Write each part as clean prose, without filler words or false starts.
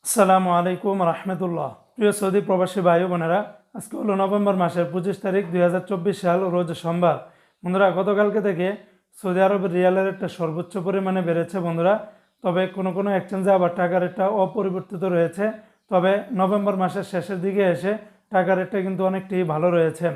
আসসালামু আলাইকুম রহমতুল্লাহ। প্রিয় সৌদি প্রবাসী ভাই বোনেরা, আজকে হলো নভেম্বর মাসের 25 তারিখ 2024 সাল, রোজ সোমবার। বন্ধুরা, গতকালকে থেকে সৌদি আরবের রিয়ালের রেটটা সর্বোচ্চ পরিমাণে বেড়েছে বন্ধুরা। তবে কোনো কোনো এক্সচেঞ্জে আবার টাকার রেটটা অপরিবর্তিত রয়েছে। তবে নভেম্বর মাসের শেষের দিকে এসে টাকার রেটটা কিন্তু অনেকটাই ভালো রয়েছে।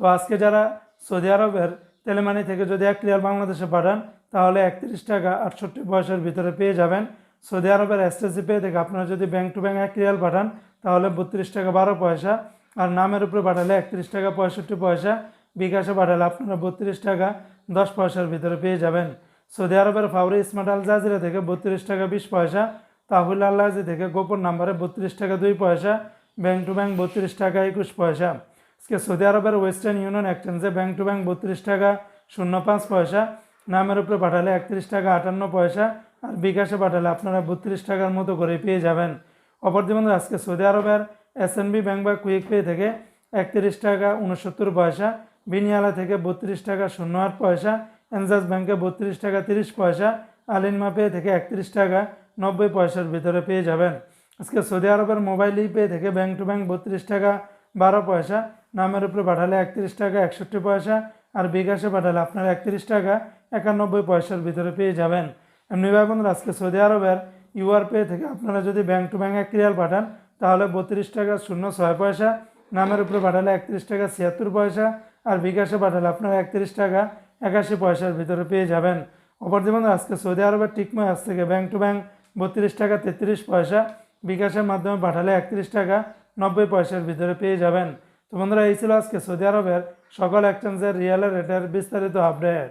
তো আজকে যারা সৌদি আরবের তেলেমানি থেকে যদি 1 রিয়াল বাংলাদেশে পাঠান, তাহলে 31 টাকা 68 পয়সার ভিতরে পেয়ে যাবেন। সৌদি আরবের এসটিসি পে থেকে আপনারা যদি ব্যাংক টু ব্যাংক 1 রিয়াল পাঠান, তাহলে 32 টাকা 12 পয়সা, আর নামের উপরে পাঠালে 31 টাকা 65 পয়সা, বিকাশে পাঠালে আপনারা 32 টাকা 10 পয়সার ভিতরে পেয়ে যাবেন। সৌদি আরবের ফাউরি স্মার্ট আল জাজিরা থেকে 32 টাকা 20 পয়সা, তাহুল আল্লাজি থেকে গোপন নাম্বারে 32 টাকা 2 পয়সা, ব্যাংক টু ব্যাংক 32 টাকা 21 পয়সা। আজকে সৌদি আরবের ওয়েস্টার্ন ইউনিয়ন এক্সচেঞ্জে ব্যাংক টু ব্যাংক 32 টাকা 05 পয়সা, নামের উপরে পাঠালে 31 টাকা 58 পয়সা, আর বিকাশে পাঠালে আপনারা 32 টাকার মতো করে পেয়ে যাবেন। অপরদি বন্ধু, আজকে সৌদি আরবের এসএনবি ব্যাংক বা কুইক পে থেকে 31 টাকা 69 পয়সা, বিনিয়ালা থেকে 32 টাকা 08 পয়সা, এনজাস ব্যাংকে 32 টাকা 30 পয়সা, আলিনমা পে থেকে 31 টাকা 90 পয়সার ভিতরে পেয়ে যাবেন। আজকে সৌদি আরবের মোবাইল পে থেকে ব্যাংক টু ব্যাংক 32 টাকা 12 পয়সা, নামের উপরে পাঠালে 31 টাকা 61 পয়সা, আর বিকাশে পাঠালে আপনারা 31 টাকা 91 পয়সার ভিতরে পেয়ে যাবেন। এমনি ভাই বন্ধুরা, আজকে সৌদি আরবের ইউআর পে থেকে আপনারা যদি ব্যাংক টু ব্যাংক 1 রিয়াল পাঠান, তাহলে 32 টাকা 06 পয়সা, নামের উপরে পাঠালে 31 টাকা 76 পয়সা, আর বিকাশে পাঠালে আপনারা 31 টাকা 81 পয়সার ভিতরে পেয়ে যাবেন। অপরদি বন্ধুরা, আজকে সৌদি আরবের টিকময় আজ থেকে ব্যাংক টু ব্যাংক 32 টাকা 33 পয়সা, বিকাশের মাধ্যমে পাঠালে 31 টাকা 90 পয়সার ভিতরে পেয়ে যাবেন। তো বন্ধুরা, এই ছিল আজকে সৌদি আরবের সকল এক্সচেঞ্জের রিয়ালের রেটের বিস্তারিত আপডেট।